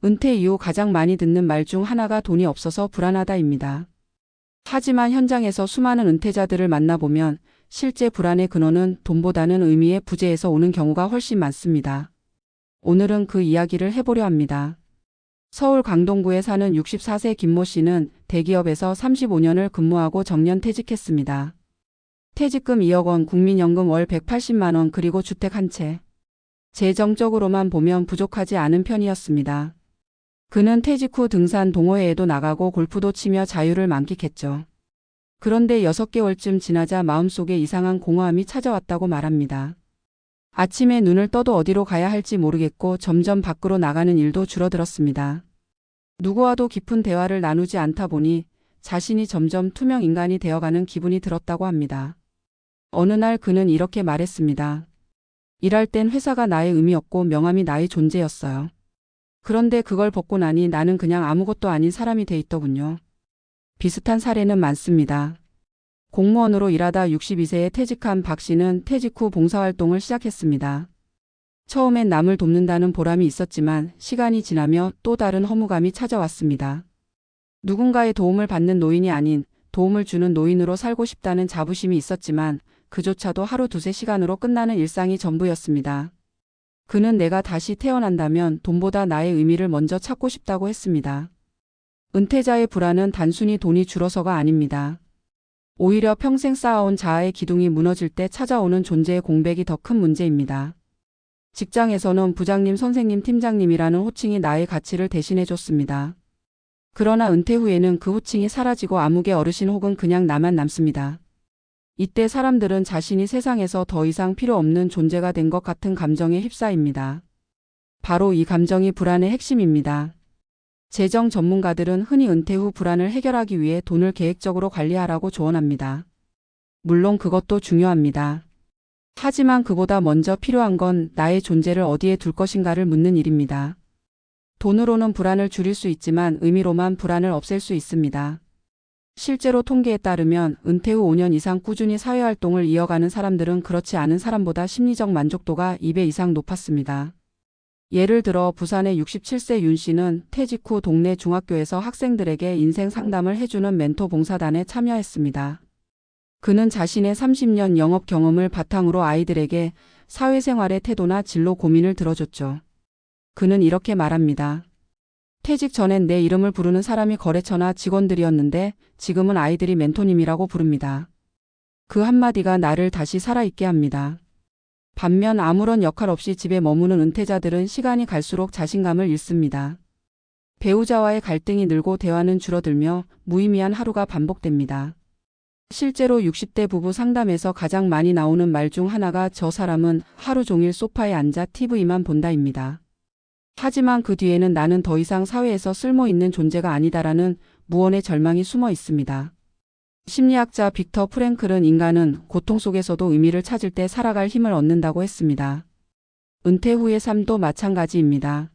은퇴 이후 가장 많이 듣는 말 중 하나가 돈이 없어서 불안하다입니다. 하지만 현장에서 수많은 은퇴자들을 만나보면 실제 불안의 근원은 돈보다는 의미의 부재에서 오는 경우가 훨씬 많습니다. 오늘은 그 이야기를 해보려 합니다. 서울 강동구에 사는 64세 김모 씨는 대기업에서 35년을 근무하고 정년 퇴직했습니다. 퇴직금 2억 원, 국민연금 월 180만 원, 그리고 주택 한 채. 재정적으로만 보면 부족하지 않은 편이었습니다. 그는 퇴직 후 등산 동호회에도 나가고 골프도 치며 자유를 만끽했죠. 그런데 6개월쯤 지나자 마음속에 이상한 공허함이 찾아왔다고 말합니다. 아침에 눈을 떠도 어디로 가야 할지 모르겠고 점점 밖으로 나가는 일도 줄어들었습니다. 누구와도 깊은 대화를 나누지 않다 보니 자신이 점점 투명 인간이 되어가는 기분이 들었다고 합니다. 어느 날 그는 이렇게 말했습니다. 일할 땐 회사가 나의 의미였고 명함이 나의 존재였어요. 그런데 그걸 벗고 나니 나는 그냥 아무것도 아닌 사람이 돼 있더군요. 비슷한 사례는 많습니다. 공무원으로 일하다 62세에 퇴직한 박 씨는 퇴직 후 봉사활동을 시작했습니다. 처음엔 남을 돕는다는 보람이 있었지만 시간이 지나며 또 다른 허무감이 찾아왔습니다. 누군가의 도움을 받는 노인이 아닌 도움을 주는 노인으로 살고 싶다는 자부심이 있었지만 그조차도 하루 두세 시간으로 끝나는 일상이 전부였습니다. 그는 내가 다시 태어난다면 돈보다 나의 의미를 먼저 찾고 싶다고 했습니다. 은퇴자의 불안은 단순히 돈이 줄어서가 아닙니다. 오히려 평생 쌓아온 자아의 기둥이 무너질 때 찾아오는 존재의 공백이 더 큰 문제입니다. 직장에서는 부장님, 선생님, 팀장님이라는 호칭이 나의 가치를 대신해줬습니다. 그러나 은퇴 후에는 그 호칭이 사라지고 암흑의 어르신 혹은 그냥 나만 남습니다. 이때 사람들은 자신이 세상에서 더 이상 필요 없는 존재가 된 것 같은 감정에 휩싸입니다. 바로 이 감정이 불안의 핵심입니다. 재정 전문가들은 흔히 은퇴 후 불안을 해결하기 위해 돈을 계획적으로 관리하라고 조언합니다. 물론 그것도 중요합니다. 하지만 그보다 먼저 필요한 건 나의 존재를 어디에 둘 것인가를 묻는 일입니다. 돈으로는 불안을 줄일 수 있지만 의미로만 불안을 없앨 수 있습니다. 실제로 통계에 따르면 은퇴 후 5년 이상 꾸준히 사회활동을 이어가는 사람들은 그렇지 않은 사람보다 심리적 만족도가 2배 이상 높았습니다. 예를 들어 부산의 67세 윤 씨는 퇴직 후 동네 중학교에서 학생들에게 인생 상담을 해주는 멘토 봉사단에 참여했습니다. 그는 자신의 30년 영업 경험을 바탕으로 아이들에게 사회생활의 태도나 진로 고민을 들어줬죠. 그는 이렇게 말합니다. 퇴직 전엔 내 이름을 부르는 사람이 거래처나 직원들이었는데 지금은 아이들이 멘토님이라고 부릅니다. 그 한마디가 나를 다시 살아있게 합니다. 반면 아무런 역할 없이 집에 머무는 은퇴자들은 시간이 갈수록 자신감을 잃습니다. 배우자와의 갈등이 늘고 대화는 줄어들며 무의미한 하루가 반복됩니다. 실제로 60대 부부 상담에서 가장 많이 나오는 말 중 하나가 저 사람은 하루 종일 소파에 앉아 TV만 본다입니다. 하지만 그 뒤에는 나는 더 이상 사회에서 쓸모있는 존재가 아니다라는 무언의 절망이 숨어 있습니다. 심리학자 빅터 프랭클은 인간은 고통 속에서도 의미를 찾을 때 살아갈 힘을 얻는다고 했습니다. 은퇴 후의 삶도 마찬가지입니다.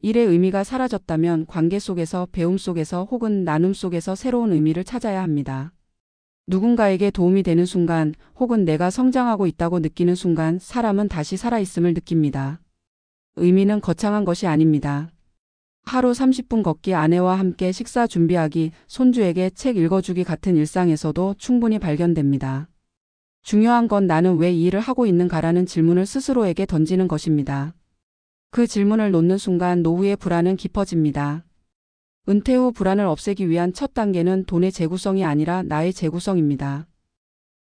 일의 의미가 사라졌다면 관계 속에서, 배움 속에서 혹은 나눔 속에서 새로운 의미를 찾아야 합니다. 누군가에게 도움이 되는 순간 혹은 내가 성장하고 있다고 느끼는 순간 사람은 다시 살아있음을 느낍니다. 의미는 거창한 것이 아닙니다. 하루 30분 걷기, 아내와 함께 식사 준비하기, 손주에게 책 읽어주기 같은 일상에서도 충분히 발견됩니다. 중요한 건 나는 왜 이 일을 하고 있는가라는 질문을 스스로에게 던지는 것입니다. 그 질문을 놓는 순간 노후의 불안은 깊어집니다. 은퇴 후 불안을 없애기 위한 첫 단계는 돈의 재구성이 아니라 나의 재구성입니다.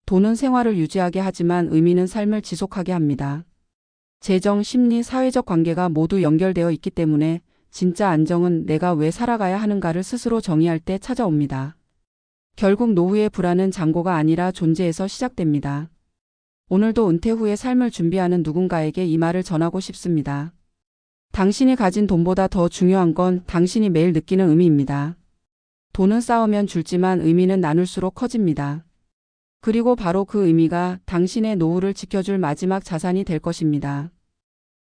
돈은 생활을 유지하게 하지만 의미는 삶을 지속하게 합니다. 재정, 심리, 사회적 관계가 모두 연결되어 있기 때문에 진짜 안정은 내가 왜 살아가야 하는가를 스스로 정의할 때 찾아옵니다. 결국 노후의 불안은 잔고가 아니라 존재에서 시작됩니다. 오늘도 은퇴 후의 삶을 준비하는 누군가에게 이 말을 전하고 싶습니다. 당신이 가진 돈보다 더 중요한 건 당신이 매일 느끼는 의미입니다. 돈은 쌓으면 줄지만 의미는 나눌수록 커집니다. 그리고 바로 그 의미가 당신의 노후를 지켜줄 마지막 자산이 될 것입니다.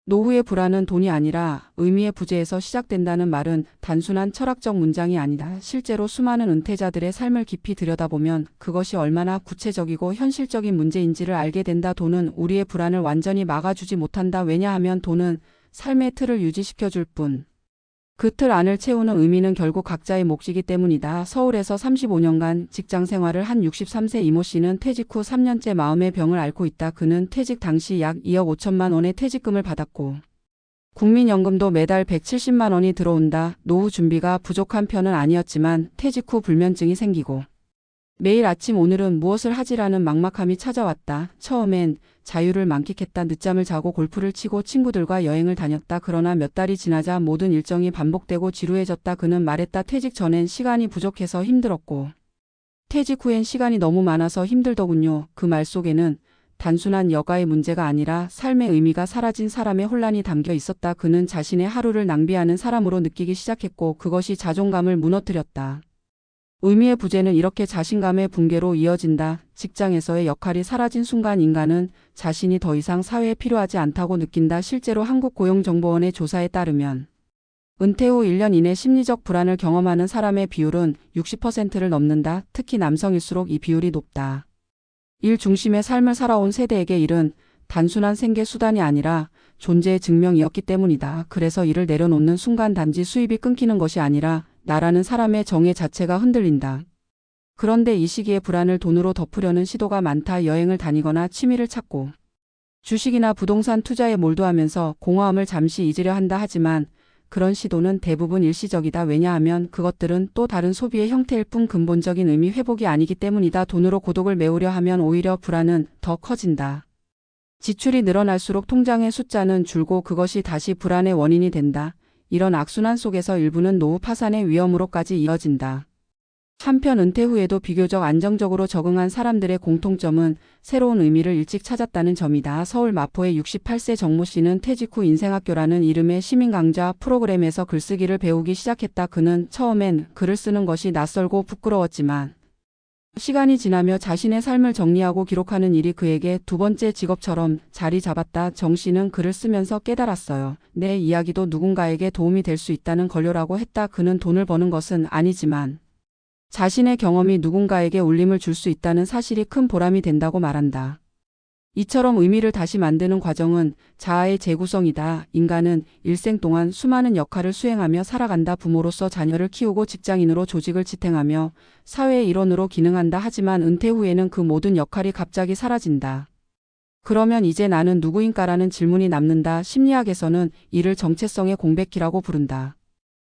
노후의 불안은 돈이 아니라 의미의 부재에서 시작된다는 말은 단순한 철학적 문장이 아니다. 실제로 수많은 은퇴자들의 삶을 깊이 들여다보면 그것이 얼마나 구체적이고 현실적인 문제인지를 알게 된다. 돈은 우리의 불안을 완전히 막아주지 못한다. 왜냐하면 돈은 삶의 틀을 유지시켜줄 뿐 그 틀 안을 채우는 의미는 결국 각자의 몫이기 때문이다. 서울에서 35년간 직장 생활을 한 63세 이모 씨는 퇴직 후 3년째 마음의 병을 앓고 있다. 그는 퇴직 당시 약 2억 5천만 원의 퇴직금을 받았고 국민연금도 매달 170만 원이 들어온다. 노후 준비가 부족한 편은 아니었지만 퇴직 후 불면증이 생기고 매일 아침 오늘은 무엇을 하지라는 막막함이 찾아왔다. 처음엔 자유를 만끽했다. 늦잠을 자고 골프를 치고 친구들과 여행을 다녔다. 그러나 몇 달이 지나자 모든 일정이 반복되고 지루해졌다. 그는 말했다. 퇴직 전엔 시간이 부족해서 힘들었고 퇴직 후엔 시간이 너무 많아서 힘들더군요. 그 말 속에는 단순한 여가의 문제가 아니라 삶의 의미가 사라진 사람의 혼란이 담겨 있었다. 그는 자신의 하루를 낭비하는 사람으로 느끼기 시작했고 그것이 자존감을 무너뜨렸다. 의미의 부재는 이렇게 자신감의 붕괴로 이어진다. 직장에서의 역할이 사라진 순간 인간은 자신이 더 이상 사회에 필요하지 않다고 느낀다. 실제로 한국고용정보원의 조사에 따르면 은퇴 후 1년 이내 심리적 불안을 경험하는 사람의 비율은 60%를 넘는다. 특히 남성일수록 이 비율이 높다. 일 중심의 삶을 살아온 세대에게 일은 단순한 생계 수단이 아니라 존재의 증명이었기 때문이다. 그래서 일을 내려놓는 순간 단지 수입이 끊기는 것이 아니라 나라는 사람의 정의 자체가 흔들린다. 그런데 이 시기에 불안을 돈으로 덮으려는 시도가 많다. 여행을 다니거나 취미를 찾고 주식이나 부동산 투자에 몰두하면서 공허함을 잠시 잊으려 한다. 하지만 그런 시도는 대부분 일시적이다. 왜냐하면 그것들은 또 다른 소비의 형태일 뿐 근본적인 의미 회복이 아니기 때문이다. 돈으로 고독을 메우려 하면 오히려 불안은 더 커진다. 지출이 늘어날수록 통장의 숫자는 줄고 그것이 다시 불안의 원인이 된다. 이런 악순환 속에서 일부는 노후 파산의 위험으로까지 이어진다. 한편 은퇴 후에도 비교적 안정적으로 적응한 사람들의 공통점은 새로운 의미를 일찍 찾았다는 점이다. 서울 마포의 68세 정모 씨는 퇴직 후 인생학교라는 이름의 시민강좌 프로그램에서 글쓰기를 배우기 시작했다. 그는 처음엔 글을 쓰는 것이 낯설고 부끄러웠지만 시간이 지나며 자신의 삶을 정리하고 기록하는 일이 그에게 두 번째 직업처럼 자리 잡았다. 정 씨는 글을 쓰면서 깨달았어요. 내 이야기도 누군가에게 도움이 될 수 있다는 걸요라고 했다. 그는 돈을 버는 것은 아니지만 자신의 경험이 누군가에게 울림을 줄 수 있다는 사실이 큰 보람이 된다고 말한다. 이처럼 의미를 다시 만드는 과정은 자아의 재구성이다. 인간은 일생 동안 수많은 역할을 수행하며 살아간다. 부모로서 자녀를 키우고 직장인으로 조직을 지탱하며 사회의 일원으로 기능한다. 하지만 은퇴 후에는 그 모든 역할이 갑자기 사라진다. 그러면 이제 나는 누구인가라는 질문이 남는다. 심리학에서는 이를 정체성의 공백기라고 부른다.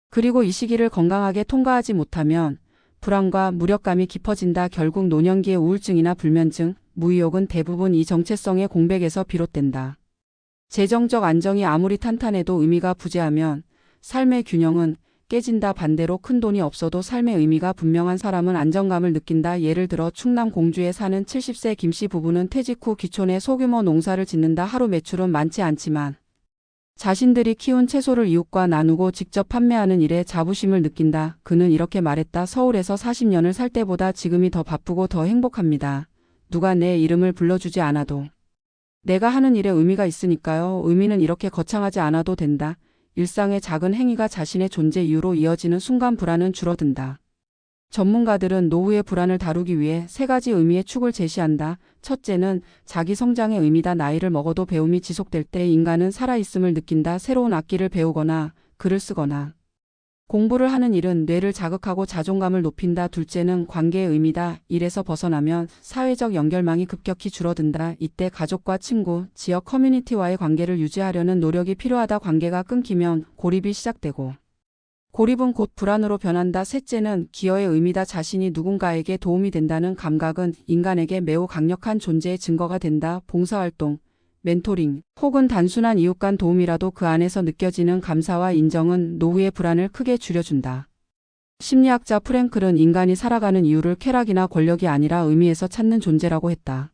그리고 이 시기를 건강하게 통과하지 못하면 불안과 무력감이 깊어진다. 결국 노년기의 우울증이나 불면증, 무의욕은 대부분 이 정체성의 공백에서 비롯된다. 재정적 안정이 아무리 탄탄해도 의미가 부재하면 삶의 균형은 깨진다. 반대로 큰 돈이 없어도 삶의 의미가 분명한 사람은 안정감을 느낀다. 예를 들어 충남 공주에 사는 70세 김씨 부부는 퇴직 후 기촌에 소규모 농사를 짓는다. 하루 매출은 많지 않지만 자신들이 키운 채소를 이웃과 나누고 직접 판매하는 일에 자부심을 느낀다. 그는 이렇게 말했다. 서울에서 40년을 살 때보다 지금이 더 바쁘고 더 행복합니다. 누가 내 이름을 불러주지 않아도 내가 하는 일에 의미가 있으니까요. 의미는 이렇게 거창하지 않아도 된다. 일상의 작은 행위가 자신의 존재 이유로 이어지는 순간 불안은 줄어든다. 전문가들은 노후의 불안을 다루기 위해 세 가지 의미의 축을 제시한다. 첫째는 자기 성장의 의미다. 나이를 먹어도 배움이 지속될 때 인간은 살아있음을 느낀다. 새로운 악기를 배우거나 글을 쓰거나 공부를 하는 일은 뇌를 자극하고 자존감을 높인다. 둘째는 관계의 의미다. 일에서 벗어나면 사회적 연결망이 급격히 줄어든다. 이때 가족과 친구, 지역 커뮤니티와의 관계를 유지하려는 노력이 필요하다. 관계가 끊기면 고립이 시작되고 고립은 곧 불안으로 변한다. 셋째는 기여의 의미다. 자신이 누군가에게 도움이 된다는 감각은 인간에게 매우 강력한 존재의 증거가 된다. 봉사활동, 멘토링, 혹은 단순한 이웃 간 도움이라도 그 안에서 느껴지는 감사와 인정은 노후의 불안을 크게 줄여준다. 심리학자 프랭클은 인간이 살아가는 이유를 쾌락이나 권력이 아니라 의미에서 찾는 존재라고 했다.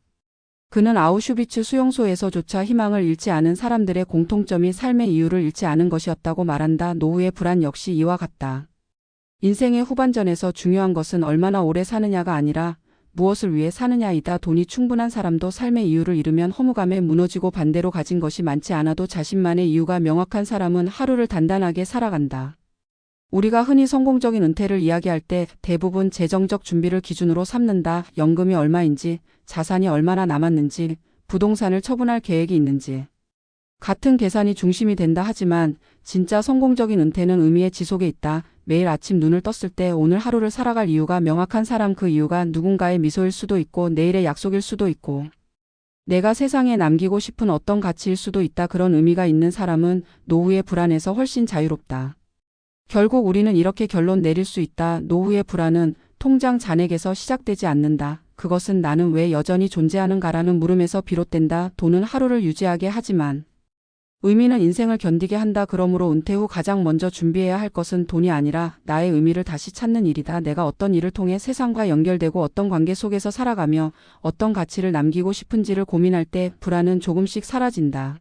그는 아우슈비츠 수용소에서조차 희망을 잃지 않은 사람들의 공통점이 삶의 이유를 잃지 않은 것이었다고 말한다. 노후의 불안 역시 이와 같다. 인생의 후반전에서 중요한 것은 얼마나 오래 사느냐가 아니라 무엇을 위해 사느냐이다. 돈이 충분한 사람도 삶의 이유를 잃으면 허무감에 무너지고 반대로 가진 것이 많지 않아도 자신만의 이유가 명확한 사람은 하루를 단단하게 살아간다. 우리가 흔히 성공적인 은퇴를 이야기할 때 대부분 재정적 준비를 기준으로 삼는다. 연금이 얼마인지, 자산이 얼마나 남았는지, 부동산을 처분할 계획이 있는지. 같은 계산이 중심이 된다 하지만 진짜 성공적인 은퇴는 의미의 지속에 있다. 매일 아침 눈을 떴을 때 오늘 하루를 살아갈 이유가 명확한 사람, 그 이유가 누군가의 미소일 수도 있고 내일의 약속일 수도 있고 내가 세상에 남기고 싶은 어떤 가치일 수도 있다. 그런 의미가 있는 사람은 노후의 불안에서 훨씬 자유롭다. 결국 우리는 이렇게 결론 내릴 수 있다. 노후의 불안은 통장 잔액에서 시작되지 않는다. 그것은 나는 왜 여전히 존재하는가라는 물음에서 비롯된다. 돈은 하루를 유지하게 하지만 의미는 인생을 견디게 한다. 그러므로 은퇴 후 가장 먼저 준비해야 할 것은 돈이 아니라 나의 의미를 다시 찾는 일이다. 내가 어떤 일을 통해 세상과 연결되고 어떤 관계 속에서 살아가며 어떤 가치를 남기고 싶은지를 고민할 때 불안은 조금씩 사라진다.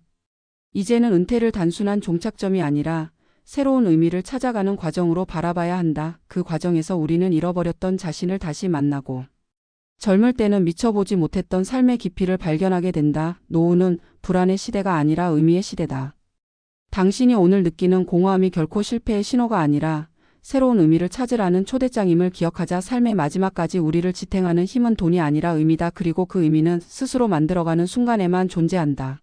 이제는 은퇴를 단순한 종착점이 아니라 새로운 의미를 찾아가는 과정으로 바라봐야 한다. 그 과정에서 우리는 잃어버렸던 자신을 다시 만나고 젊을 때는 미쳐보지 못했던 삶의 깊이를 발견하게 된다. 노후는 불안의 시대가 아니라 의미의 시대다. 당신이 오늘 느끼는 공허함이 결코 실패의 신호가 아니라 새로운 의미를 찾으라는 초대장임을 기억하자. 삶의 마지막까지 우리를 지탱하는 힘은 돈이 아니라 의미다. 그리고 그 의미는 스스로 만들어가는 순간에만 존재한다.